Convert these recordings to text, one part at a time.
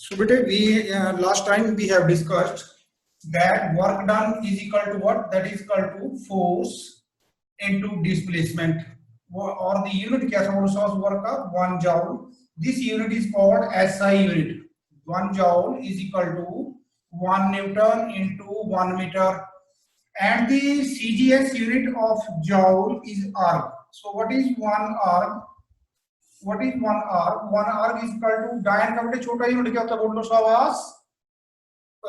So beta, we last time we have discussed that work done is equal to what? That is equal to force into displacement, or the unit क्या था वो work का 1 joule. This unit is called SI unit. 1 joule is equal to 1 Newton into 1 meter, and the CGS unit of joule is arc. So what is 1 arc? What is 1 arc? 1 arc is equal to डायन का बेटे छोटा unit क्या होता है बोल लो शाबाश.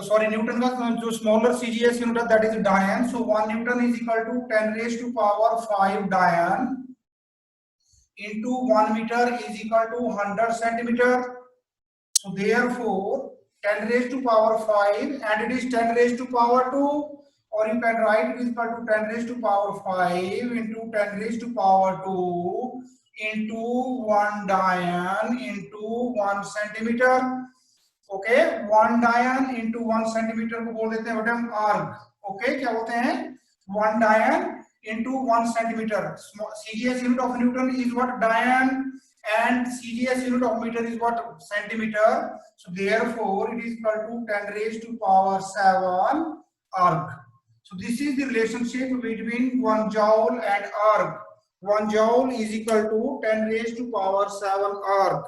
Sorry, Newton का जो smaller CGS unit है that is डायन. So 1 Newton is equal to 10 raised to power 5 डायन into 1 meter is equal to 100 centimeter. So therefore 10 raised to power 5 and it is 10 raised to power 2, or you can write it is equal to 10 raised to power 5 into 10 raised to power 2 into 1 dian into 1 centimeter. Okay, 1 dian into 1 centimeter को बोल देते हैं बेटा हम arc. Okay, क्या बोलते हैं 1 dian into 1 centimeter. CGS unit of Newton is what? Dian, and CGS unit of meter is what? Centimeter. So therefore it is equal to 10 raised to power 7 arc. So this is the relationship between 1 joule and arc. 1 joule is equal to 10 raised to power 7 arc.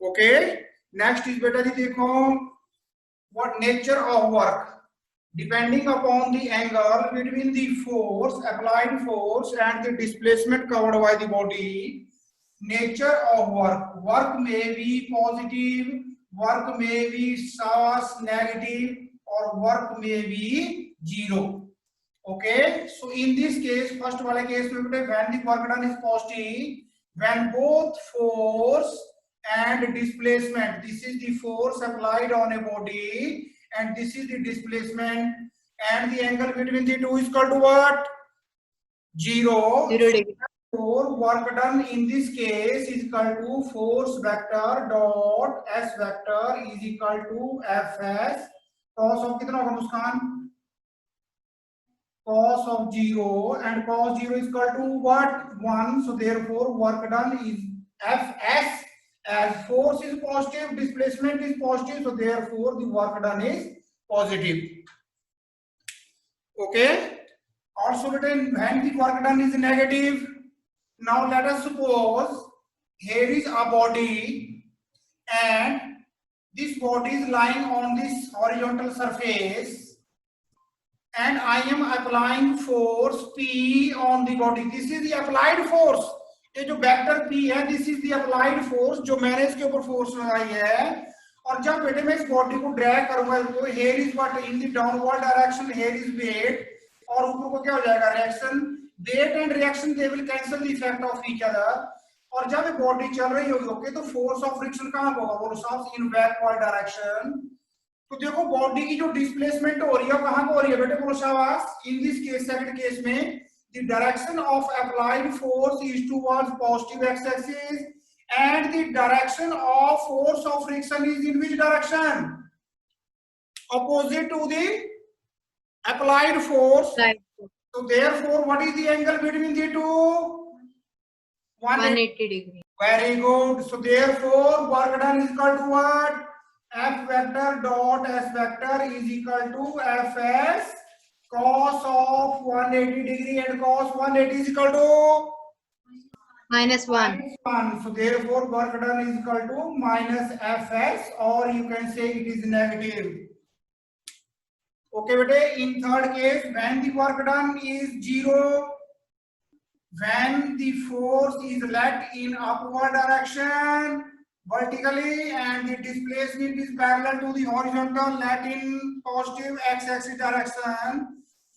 Okay, next is beta ji देखो what nature of work. Depending upon the angle between the force, applied force, and the displacement covered by the body, nature of work. Work may be positive, work may be negative, or work may be zero. Okay, so in this case, first wala case mein when the work done is positive, when both force and displacement, this is the force applied on a body and this is the displacement, and the angle between the two is equal to what? 0 degree. So work done in this case is equal to force vector dot s vector is equal to fs cos of कितना होगा मुस्कान? Cos of 0, and cos 0 is equal to what? 1. So therefore work done is fs. As force is positive, displacement is positive, so therefore the work done is positive. Okay, also written when the work done is negative. Now let us suppose here is a body and this body is lying on this horizontal surface and I am applying force P on the body. This is the applied force. ये जो vector P है, this is the applied force जो मैंने इसके ऊपर force लगाई है. और जब बेटे मैं इस बॉडी को ड्रैग करूंगा तो here is what in the downward direction, here is weight, और ऊपर को क्या हो जाएगा reaction. Weight and reaction they will cancel the effect of each other. और जब ये बॉडी चल रही होगी ओके तो फोर्स ऑफ फ्रिक्शन कहां होगा बोलो साहब? इन बैकवर्ड डायरेक्शन. तो देखो बॉडी की जो डिस्प्लेसमेंट हो रही है कहां को हो रही है बेटे बोलो शाबाश? In this case second case में the direction of applied force is towards positive x-axis and the direction of force of friction is in which direction? Opposite to the applied force. Right. So therefore what is the angle between the two? 180 degree. Very good. So therefore work done is equal to what? F vector dot s vector is equal to fs cos of 180 degree, and cos 180 is equal to -1. So therefore work done is equal to minus fs, or you can say it is negative. Okay bete, in third case when the work done is 0, when the force is let in upward direction vertically and the displacement is parallel to the horizontal let in positive x-axis direction,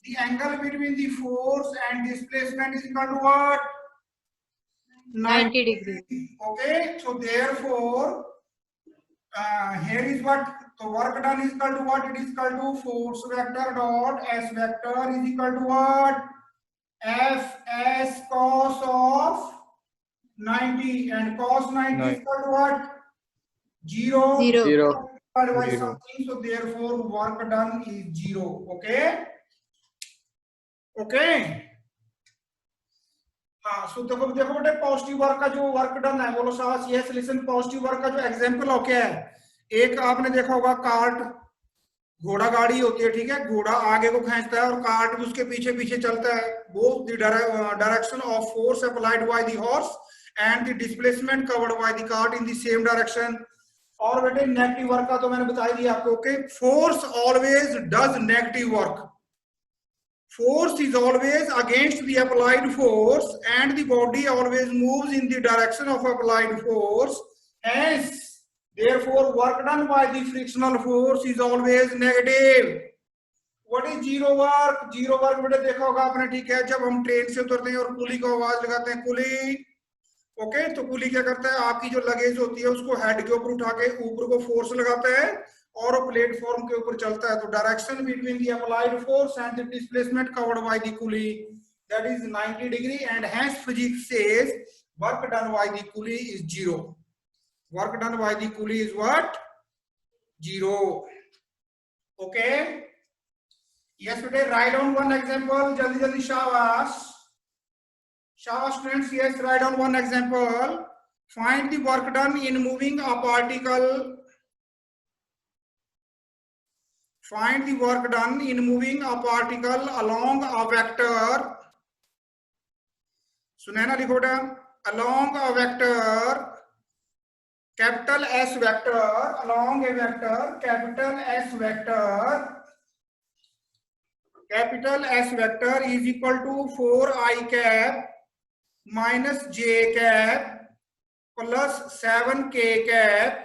the angle between the force and displacement is equal to what? 90 degree. Okay, so therefore here is what the work done is equal to what? It is equal to force vector dot s vector is equal to what? Fs cos of 90, and cos 90 is equal to what? 0. 0. So therefore work done is 0. Okay. Okay. हाँ, सो देखो बेटे positive work का जो work done है बोलो शाबाश. Yes listen, positive work का जो एग्जांपल हो क्या है? एक आपने देखा होगा कार्ट, घोड़ा गाड़ी होती है, ठीक है, घोड़ा आगे को खींचता है और कार्ट भी उसके पीछे पीछे चलता है। Both the direction of force applied by the horse and the displacement covered by the cart in the same direction. और बेटे नेगेटिव वर्क का तो मैंने बता दिया आपको। Okay, force always does negative work. Force is always against the applied force and the body always moves in the direction of applied force. Hence, therefore, work done by the frictional force is always negative. What is zero work? Zero work बेटे देखा होगा आपने, ठीक है, जब हम train से उतरते हैं और कुली को आवाज लगाते हैं, कुली। ओके, तो कुली क्या करता है, आपकी जो लगेज होती है उसको हेड के ऊपर उठा के ऊपर को फोर्स लगाता है और प्लेटफॉर्म के ऊपर चलता है। तो direction between the applied force and the displacement covered by the coolie, that is 90 degree, and hence physics says work done by the coolie is zero. Work done by the coolie is what? Zero. Okay, yes बेटे, write down one example, जल्दी जल्दी, शाबाश शाबाश students. Yes, write down one example. Find the work done in moving a particle. Find the work done in moving a particle along a vector. Sunaina लिखो बेटा, along a vector, capital S vector, along a vector, capital S vector, capital S vector is equal to 4i cap minus j cap plus 7k cap,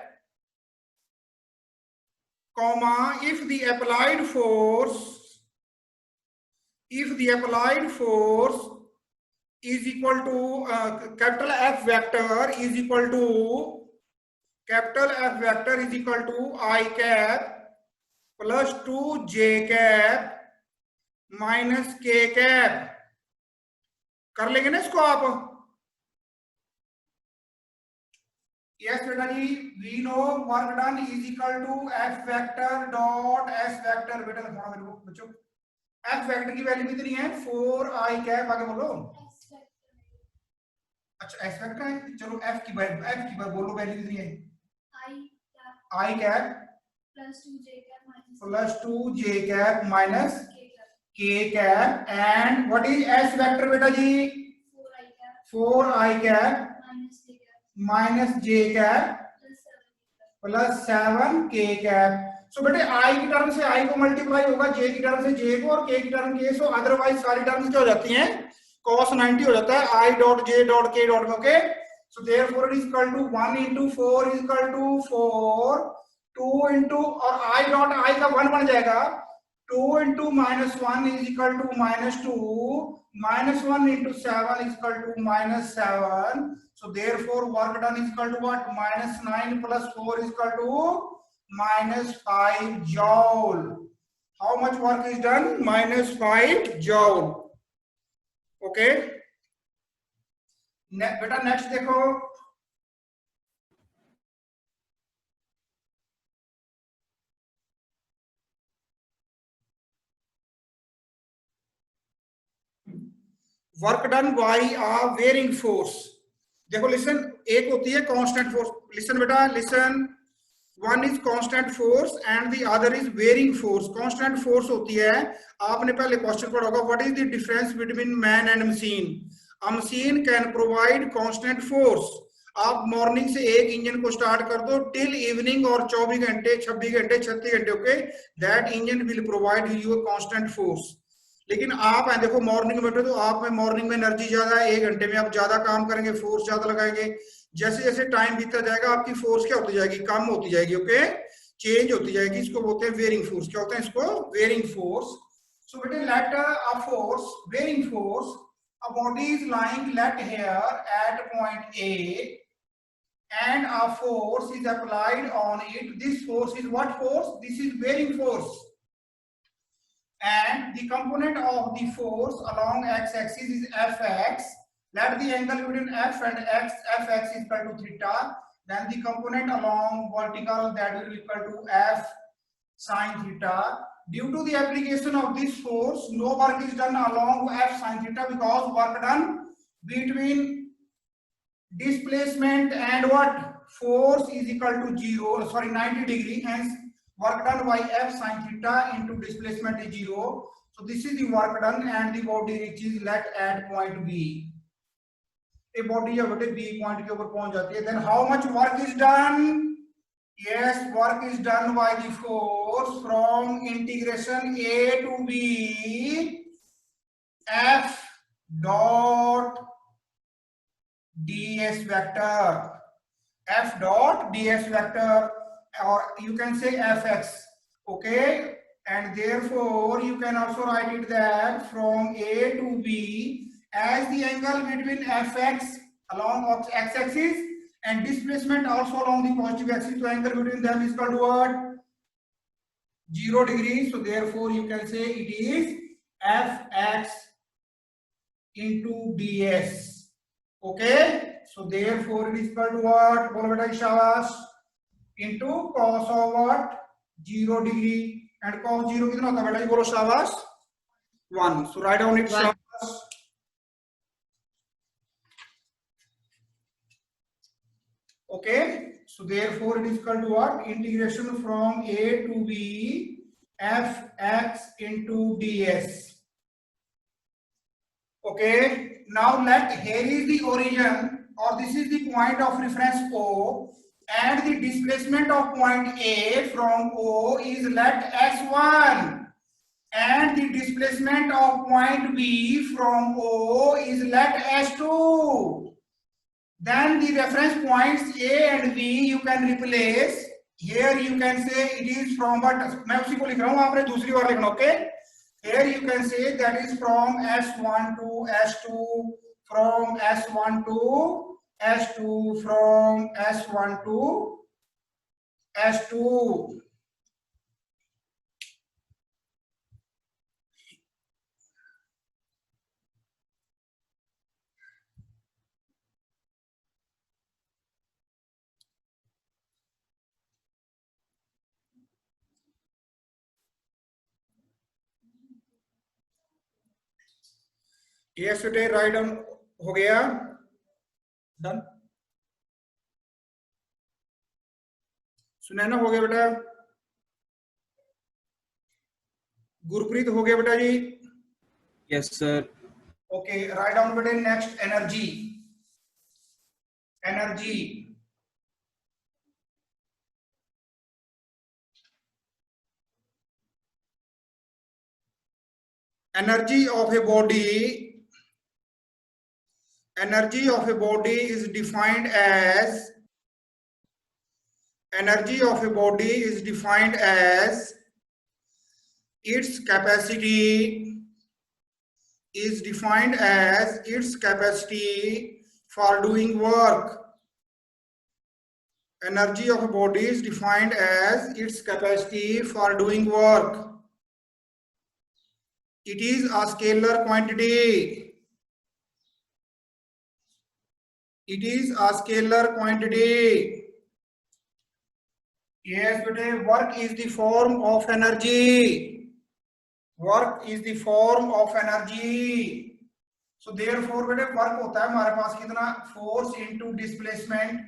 comma, if the applied force is equal to capital F vector is equal to I cap plus 2j cap minus k cap। कर लेंगे ना इसको आप? Yes बेटा जी, we know work done is equal to F vector dot S vector. बेटा लिखना मेरे को बच्चों, एफ वेक्टर की वैल्यू कितनी है? 4i कैप, आगे बोलो। अच्छा, एस वेक्टर है, चलो एफ की वैल्यू बोलो, वैल्यू कितनी है? I cap plus 2j cap minus k cap, and what is S vector बेटा जी? 4i cap minus j cap plus 7k cap. So बेटे i की टर्म से i को मल्टीप्लाई होगा, j की टर्म से j को, और k की टर्म k। सो अदरवाइज सारी टर्म्स क्या हो जाती हैं? cos 90 हो जाता है, i dot j dot k dot में। Okay, so therefore it is equal to 1 into 4 is equal to 4, 2 into, और i डॉट i का 1 बन जाएगा, 2 into -1 is equal to -2, -1 into 7 is equal to -7. So therefore work done is equal to what? -9 plus 4 is equal to -5 joule. How much work is done? -5 joule. Okay. बेटा next देखो, work done by a varying force. देखो listen, एक होती है constant force, listen बेटा listen, one is constant force and the other is varying force. Constant force होती है, आपने पहले क्वेश्चन पढ़ा होगा, what is the difference between man and machine? A machine can provide constant force. आप morning से एक इंजन को स्टार्ट कर दो टिल इवनिंग, और 24 घंटे 26 घंटे 36 घंटे, okay, that engine will provide you a constant force. लेकिन आप देखो मॉर्निंग में बैठे तो आप में मॉर्निंग में एनर्जी ज्यादा है, 1 घंटे में आप ज्यादा काम करेंगे, फोर्स ज्यादा लगाएंगे। जैसे जैसे टाइम बीतता जाएगा आपकी फोर्स क्या होती जाएगी? कम होती जाएगी। ओके, चेंज होती जाएगी। इसको बोलते हैं वेरिंग फोर्स। क्या होता है इसको? Varying force. सो बेटे let a force, varying force, a body is lying let here at point A and a force is applied on it. This force is what force? This is bearing force, and the component of the force along x-axis is fx. Let the angle between f and fx is equal to theta. Then the component along vertical, that will be equal to f sin theta. Due to the application of this force, no work is done along f sin theta, because work done between displacement and what? force is equal to 0, sorry, 90 degree, hence work done by F sin theta into displacement is 0. So this is the work done and the body reaches let at point B. A body जब बेटे B point के ऊपर पहुंच जाती है, then how much work is done? Yes, work is done by the force from integration A to B F dot ds vector, F dot ds vector, or you can say Fx, okay, and therefore you can also write it that from A to B as the angle between Fx along x-axis and displacement also along the positive axis, so angle between them is called what? 0 degree. So therefore you can say it is Fx into ds, okay. So therefore it is equal to what? Bolo beta shabash, into cos of what? 0 degree, and cos 0 कितना होता है बेटा? बोलो शाबाश, 1. So write down it shabash. Okay, so therefore it is equal to what? Integration from A to B Fx into ds. Okay, now here is the origin, or this is the point of reference O, and the displacement of point A from O is let S1, and the displacement of point B from O is let S2. Then the reference points A and B you can replace. Here you can say it is from, but मैं उसी को लिख रहा हूँ, आपने दूसरी बार लिखना, okay? Here you can say that is from S1 to S2, from S1 to S2, from S1 to S2. Yes, बेटे राइट डाउन हो गया, डन. सुनैना हो गया बेटा, गुरप्रीत हो गया बेटा जी. Yes sir. Okay, write down बेटे. Next energy. Energy energy of a body, energy of a body is defined as, energy of a body is defined as its capacity, is defined as its capacity for doing work. Energy of a body is defined as its capacity for doing work. It is a scalar quantity. It is a scalar quantity. Yes, bete, work is the form of energy. Work is the form of energy. So therefore bete, work होता है हमारे पास कितना? Force into displacement.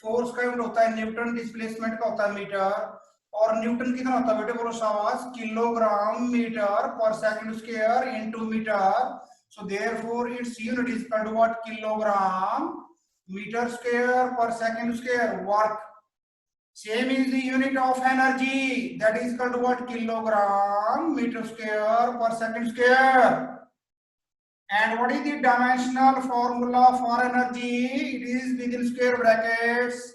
Force का unit होता है Newton, displacement का होता है मीटर. और न्यूटन कितना होता है बेटे? बोलो शाबाश. Kilogram metre per second square into metre. So therefore its unit is equal to what? Kilogram metre square per second square. Work same is the unit of energy, that is equal to what? Kilogram meter square per second square. And what is the dimensional formula for energy? It is within square brackets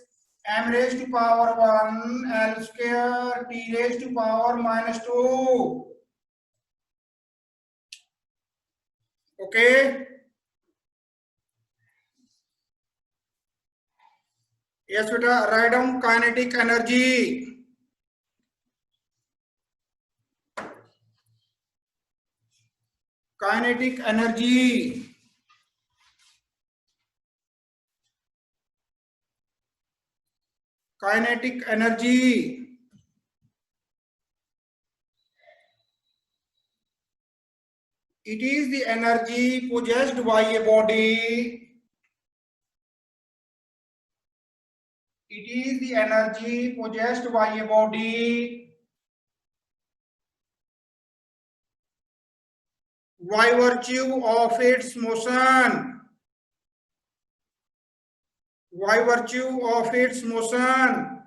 m raised to power 1 l square t raised to power minus 2. Okay. Yes, beta, write down kinetic energy. Kinetic energy. Kinetic energy. It is the energy possessed by a body. It is the energy possessed by a body by virtue of its motion. By virtue of its motion.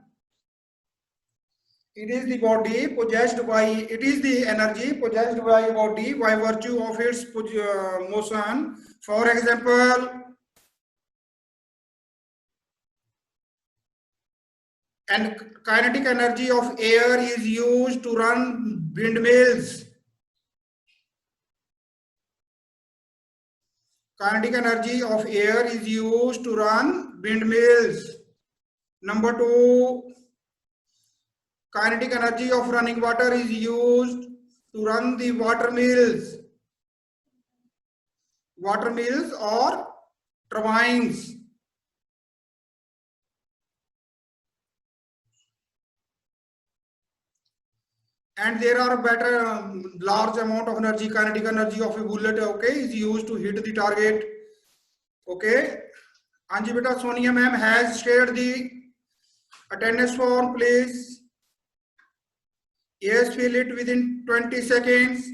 It is the body possessed by, it is the energy possessed by a body by virtue of its motion. For example, and kinetic energy of air is used to run windmills. Kinetic energy of air is used to run windmills. Number 2, kinetic energy of running water is used to run the water mills or turbines. And there are better large amount of energy, kinetic energy of a bullet, okay, is used to hit the target. Okay, Anji beta, Sonia ma'am has shared the attendance form, please. Yes, fill it within 20 seconds.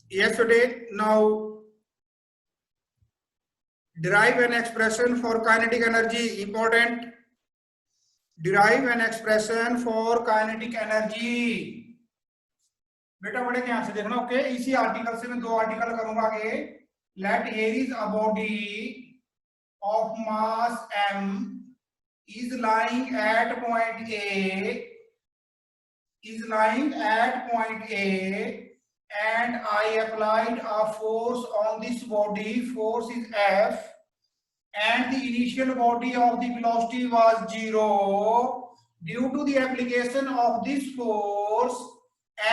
Yesterday, now derive an expression for kinetic energy. Important. Derive an expression for kinetic energy. बेटा बड़े ध्यान से देखना. Okay, इसी article से मैं 2 article करूंगा आगे. Let A is a body of mass m is lying at point A, and I applied a force on this body. Force is F, and the initial body of the velocity was 0. Due to the application of this force,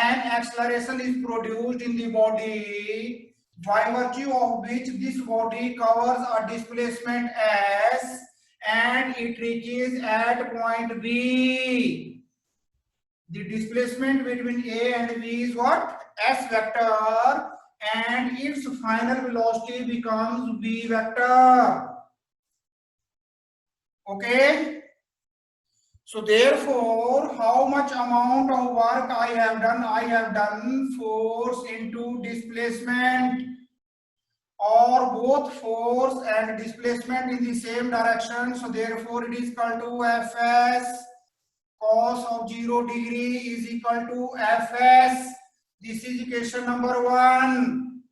an acceleration is produced in the body, by virtue of which this body covers a displacement S, and it reaches at point B. The displacement between A and B is what? S vector, and its final velocity becomes B vector. Okay. So therefore, how much amount of work I have done? I have done force into displacement, or both force and displacement in the same direction. So therefore, it is equal to Fs cos of 0 degree is equal to Fs. This is equation number 1.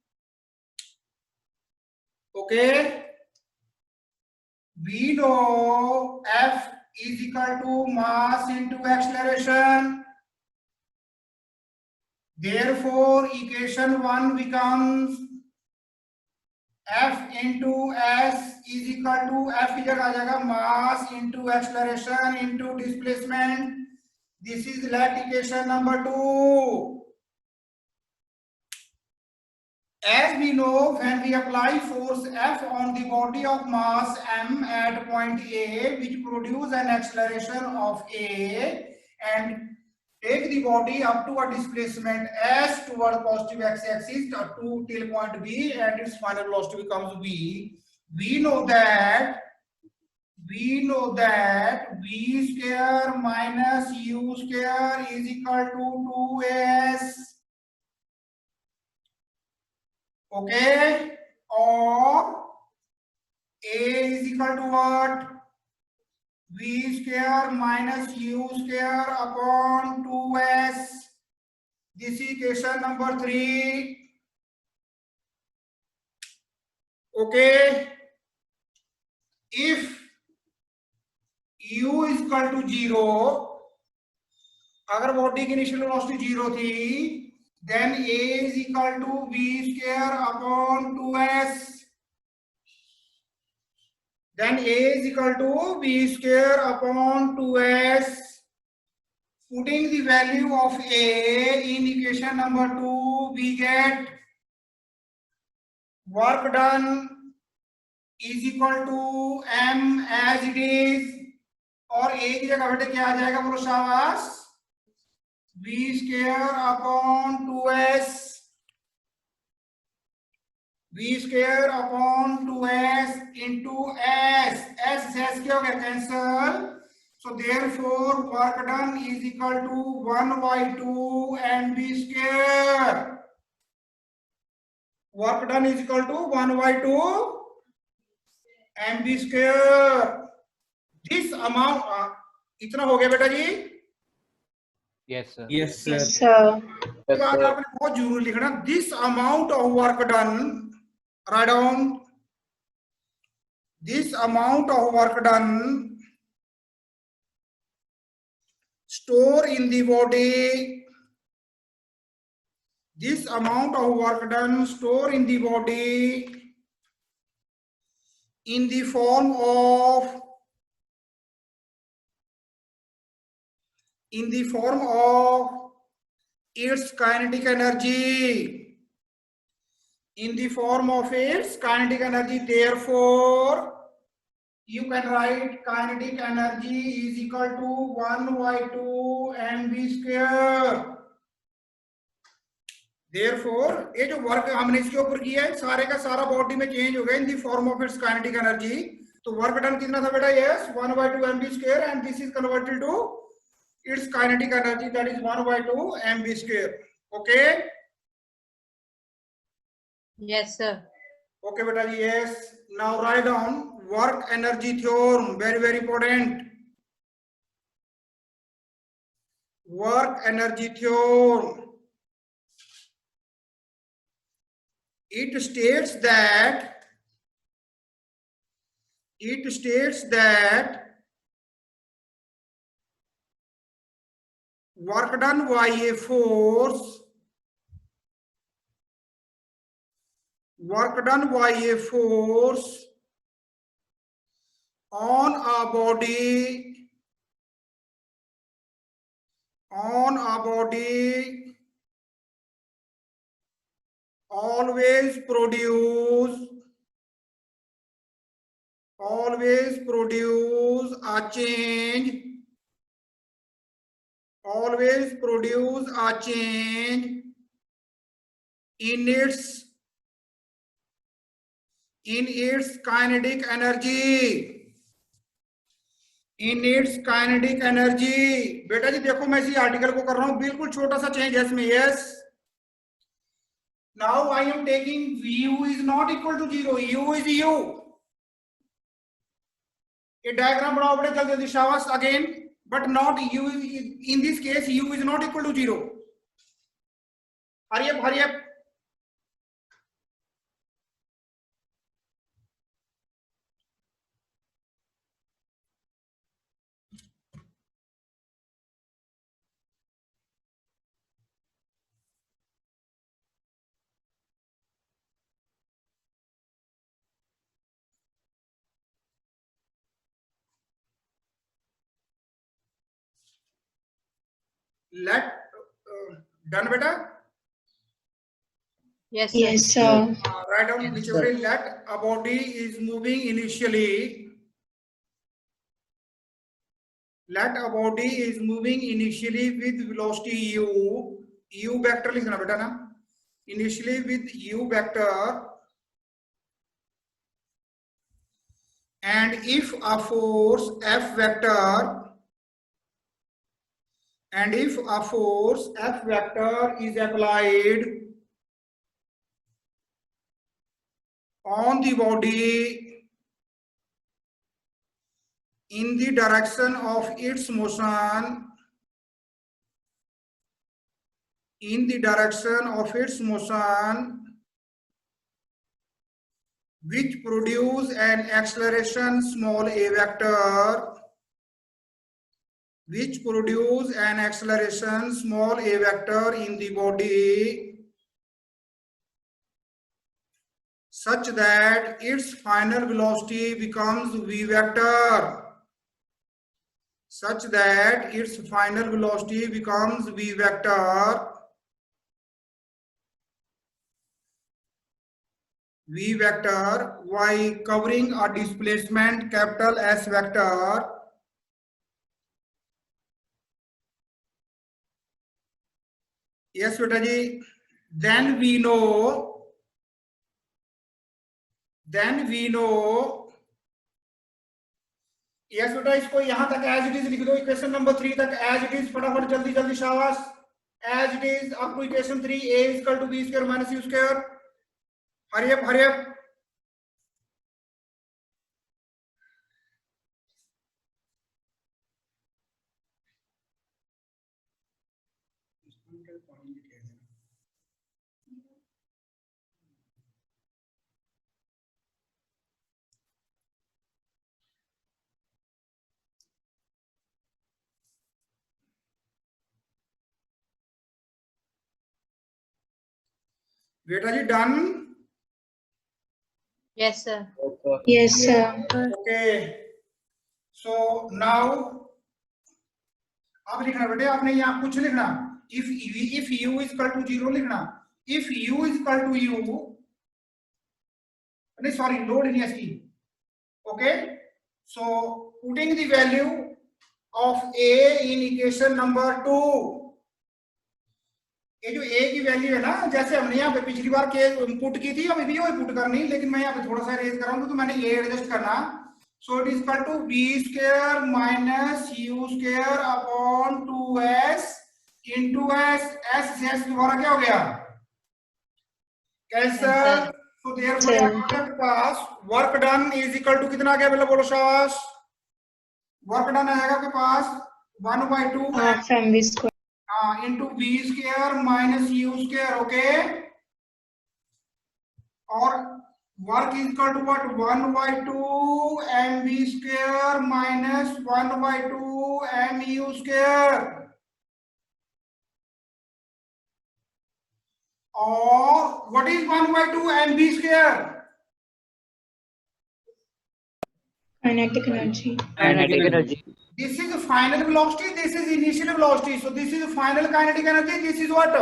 Okay. We know F is equal to mass into acceleration. Therefore, equation 1 becomes F into S is equal to F की जगह आ जाएगा mass into acceleration into displacement. This is let equation number 2. As we know, when we apply force F on the body of mass m at point A, which produce an acceleration of A, and take the body up to a displacement S toward positive x-axis to till point B, and its final velocity becomes V. We know that V square minus U square is equal to 2S. Okay, or A is equal to what? V square minus U square upon 2S. This is equation number 3. Okay, if U is equal to 0, अगर body की initial velocity 0 थी, then A is equal to V square upon 2S. Then A is equal to V square upon 2S. Putting the value of A in equation number 2, we get work done is equal to M as it is. और A की जगह बेटे क्या आ जाएगा बोलो शाबाश? V square upon 2s. V square upon 2s into s. S क्या हो गया? Cancel. So therefore work done is equal to 1 by 2 mv square. Work done is equal to 1 by 2 mv square. This amount इतना हो गया बेटा जी? Yes, sir. Yes, sir. Yes, sir. ये बात आपने बहुत जरूरी लिखना. This amount of work done, write down. This amount of work done store in the body. This amount of work done store in the body in the form of its kinetic energy. In the form of its kinetic energy. Therefore, you can write kinetic energy is equal to 1 by 2 mv square. Therefore, ये जो work हमने इसके ऊपर किया है सारे का सारा बॉडी में चेंज हो गया in the form of its kinetic energy. तो वर्क डन कितना था बेटा? Yes 1 by 2 mv square and this is converted to its kinetic energy, that is 1 by 2 mv square. Okay? Yes, sir. Okay beta ji, yes. Now write down work energy theorem, very important. Work energy theorem. It states that work done by a force on a body always produce a change in its kinetic energy. बेटा जी देखो मैं इसी article को कर रहा हूं, बिल्कुल छोटा सा चेंज है इसमें. Yes. Now I am taking u is not equal to 0. U is u. ये डायग्राम बनाओ बड़े जल्दी शाबाश again. But not u. In this case u is not equal to 0. Hurry up. Let done beta. Yes, sir. Yes, sir. Write down whichever let a body is moving initially. Let a body is moving initially with velocity u. U vector लिखना बेटा ना. Initially with u vector. And if a force F vector is applied on the body in the direction of its motion, which produce an acceleration small a vector, in the body such that its final velocity becomes v vector. Y covering a displacement capital S vector yes बेटा जी, then we know yes बेटा, इसको यहां तक as it is लिख दो, equation number 3 तक as it is, फटाफट जल्दी जल्दी शाबाश, as it is up to equation 3, a equal to b square minus u square, hurry up hurry up. बेटा जी done. Yes, sir. Yes, sir. Okay, so now अब लिखना बेटे, आपने यहाँ कुछ लिखना, if u is equal to 0 लिखना, if u is equal to u, नहीं सॉरी, लोड नहीं है इसकी। Okay, so putting the value of a in equation number 2, ये जो a की वैल्यू है ना, जैसे हमने यहाँ पे पिछली बार के पुट की थी, अभी भी वही पुट करनी, लेकिन मैं यहाँ पे थोड़ा सा रेज कर रहा हूँ, तो मैंने a एडजस्ट करना। So it is equal to b square minus u square upon 2s into s, s से s दोबारा क्या हो गया, कैंसर। सो देयरफॉर आपके पास work done is equal to कितना आ गया, मतलब बोलो शाबाश, वर्क डन आएगा आपके पास 1/2 From V square. Into B square minus U square. Okay, और work is equal to what, 1/2 M B square minus 1/2 M U square, और what is 1/2 M B square, Kinetic energy. Kinetic energy. this is the final velocity, this is initial velocity, so this is the final kinetic energy, this is what,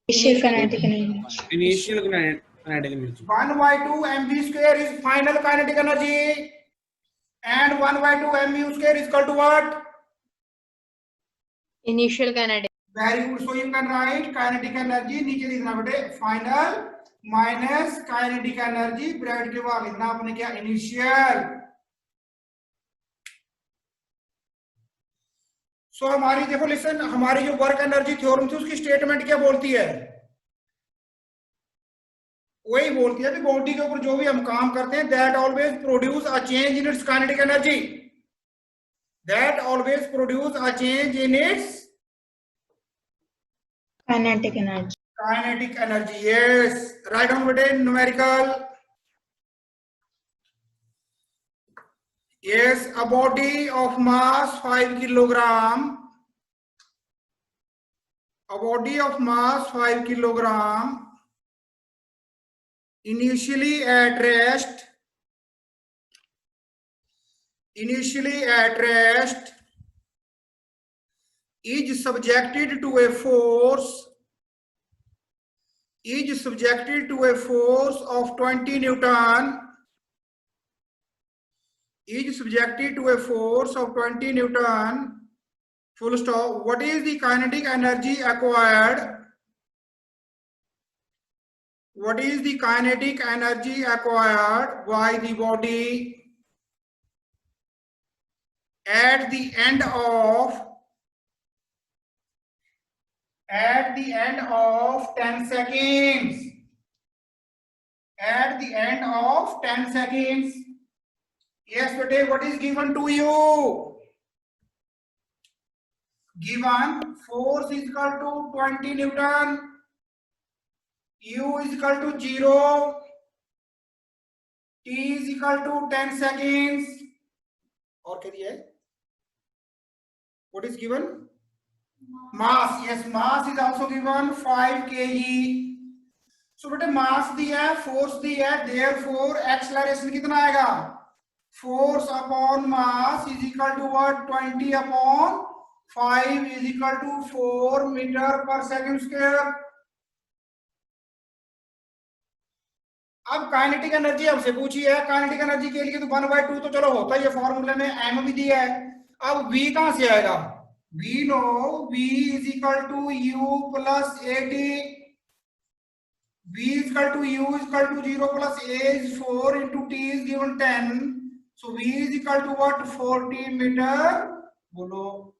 Initial kinetic energy. Initial kinetic energy. 1/2 mv square is final kinetic energy, and 1/2 mu square is equal to what, Initial kinetic. very good, so you can write kinetic energy, नीचे लिखना बेटे final minus kinetic energy, bracket के बाद लिखना आपने क्या, initial. सो हमारी देखो लिसन, हमारी जो वर्क एनर्जी थ्योरम थी उसकी स्टेटमेंट क्या बोलती है, वही बोलती है कि बॉडी के ऊपर जो भी हम काम करते हैं, that always produce a change in its kinetic energy, that always produce a change in its Kinetic energy. kinetic energy. Yes, write down बेटे numerical. Yes, a body of mass 5 kilogram, a body of mass 5 kilogram, initially at rest, is subjected to a force, of 20 Newton, is subjected to a force of 20 Newton, full stop. What is the kinetic energy acquired? What is the kinetic energy acquired by the body at the end of 10 seconds? At the end of 10 seconds. Yes, bete, what is given to you? Given force is equal to 20 Newton, U is equal to 0, T is equal to 10 seconds. और क्या दिया है? What is given? Mass. Yes, mass is also given 5 kg. So बेटे mass दिया है, force दिया है, therefore acceleration कितना आएगा? Force upon mass is equal to what? 20 upon 5 is equal to 4 meter per second square. अब काइनेटिक एनर्जी हमसे पूछी है, काइनेटिक एनर्जी के लिए तो 1/2 तो चलो होता ही है, फॉर्मूले में m भी दिया है। अब v कहां से आएगा? We know V is equal to U plus AT. V is equal to U is equal to 0 plus A is 4 into T is given 10. So V is equal to what? 40 meter. Bolo.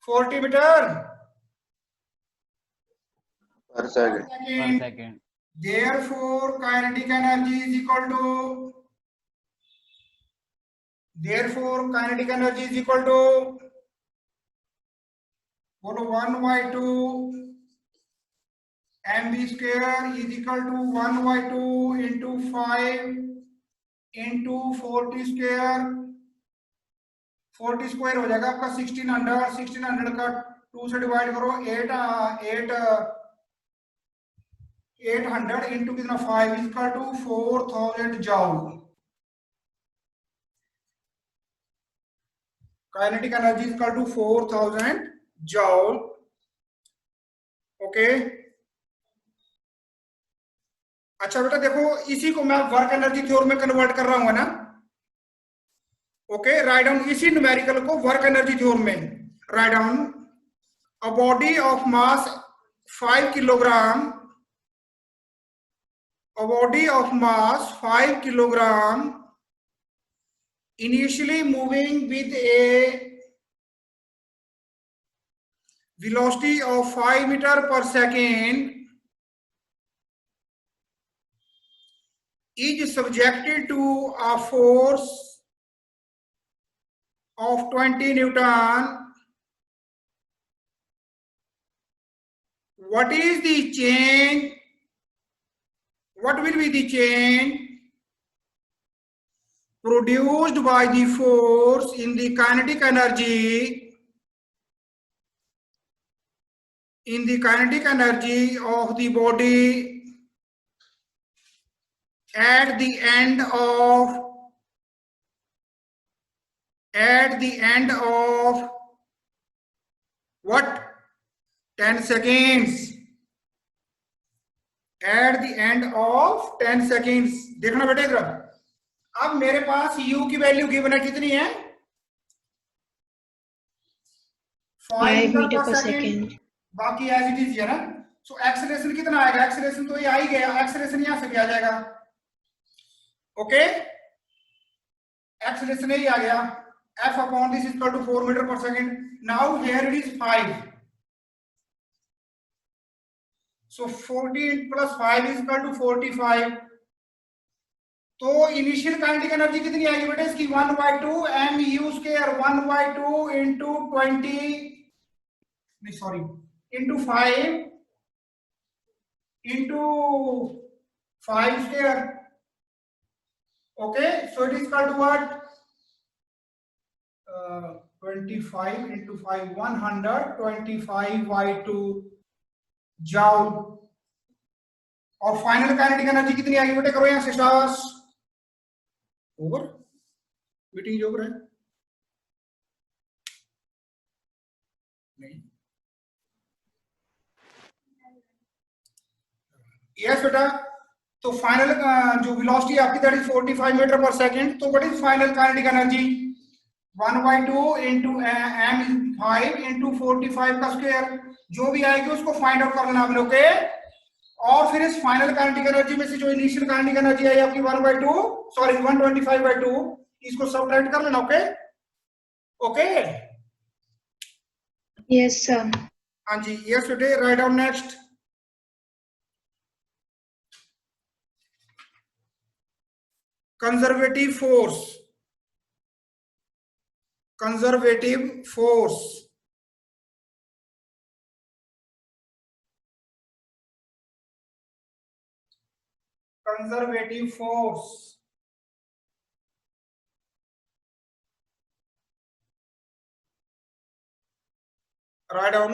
40 meter. Per second. Per second. Therefore, kinetic energy is equal to. Therefore, kinetic energy is equal to. Bolo 1 by 2. mv square is equal to 1 by 2 into 5 into 40 square. 40 square हो जाएगा आपका 1600 का 2 से divide करो 800 into कितना 5 is equal to 4000 joule. Kinetic energy is equal to 4000 joule. Okay. अच्छा बेटा देखो इसी को मैं वर्क एनर्जी थ्योरम में कन्वर्ट कर रहा हूँ ना. ओके. राइट डाउन इसी न्यूमेरिकल को वर्क एनर्जी थ्योरम में. Write down a body of mass 5 kilogram. A body of mass 5 kilogram initially moving with a velocity of 5 meter per second is subjected to a force of 20 Newton. What is the change? What will be the change produced by the force in the kinetic energy of the body at the end of what? 10 seconds. At the end of 10 seconds. देखना बेटे इधर. अब मेरे पास u की value given है कितनी है? 5 metre per second. बाकी एज इट इज है ना. सो एक्सेलरेशन कितना आएगा? एक्सेलरेशन तो ये आ ही गया. एक्सेलरेशन यहां से भी आ जाएगा. ओके. एक्सेलरेशन यही आ गया. f upon this is equal to 4 metre per second. Now here it is 5. So 14 plus 5 is equal to 45. तो इनिशियल काइनेटिक एनर्जी कितनी आएगी बेटे इसकी? 1 by 2 mu square 1 by 2 into 20 नहीं sorry into 5 into 5 square. Okay, so it is equal to what? 25 into 5 125 by 2 जाओ. और final kinetic energy कितनी आएगी बेटे? करो यहां से स्टार्स. ओवर. मीटिंग जो है नहीं. यस बेटा. तो फाइनल जो वेलोसिटी आपकी that is 45 metre per second. तो what is final kinetic energy? 1 by 2 into m 5 into 45 का स्क्वायर. जो भी आएगी उसको फाइंड आउट कर लेना आपने. ओके. और फिर इस फाइनल काइनेटिक एनर्जी में से जो इनिशियल काइनेटिक एनर्जी आई आपकी 1 by 2 सॉरी 125 by 2 इसको सबट्रैक्ट कर लेना. ओके. ओके. Yes sir. हाँ जी. यस बेटे. Write down next. Conservative force. Conservative force. Conservative force. Write down.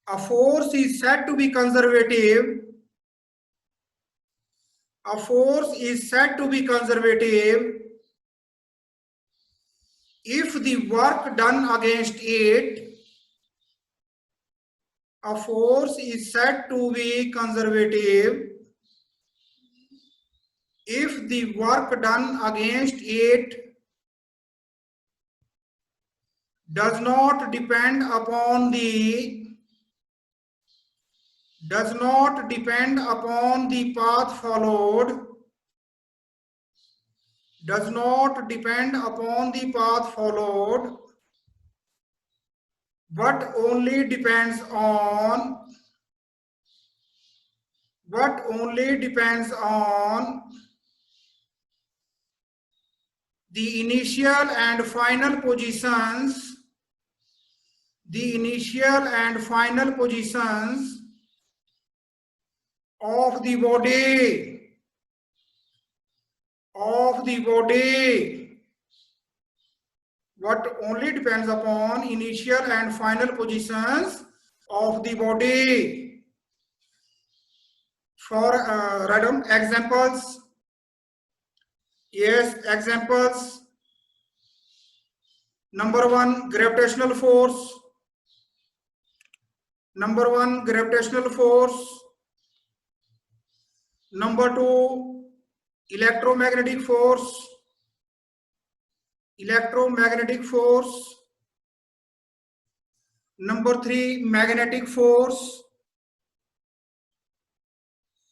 A force is said to be conservative. A force is said to be conservative if the work done against it. A force is said to be conservative if the work done against it does not depend upon the path followed, does not depend upon the path followed, but only depends on the initial and final positions, of the body, what only depends upon initial and final positions of the body. For write down examples. Yes, examples. Number 1, gravitational force. Number 1, gravitational force. Number 2, electromagnetic force. Electromagnetic force. Number 3, magnetic force.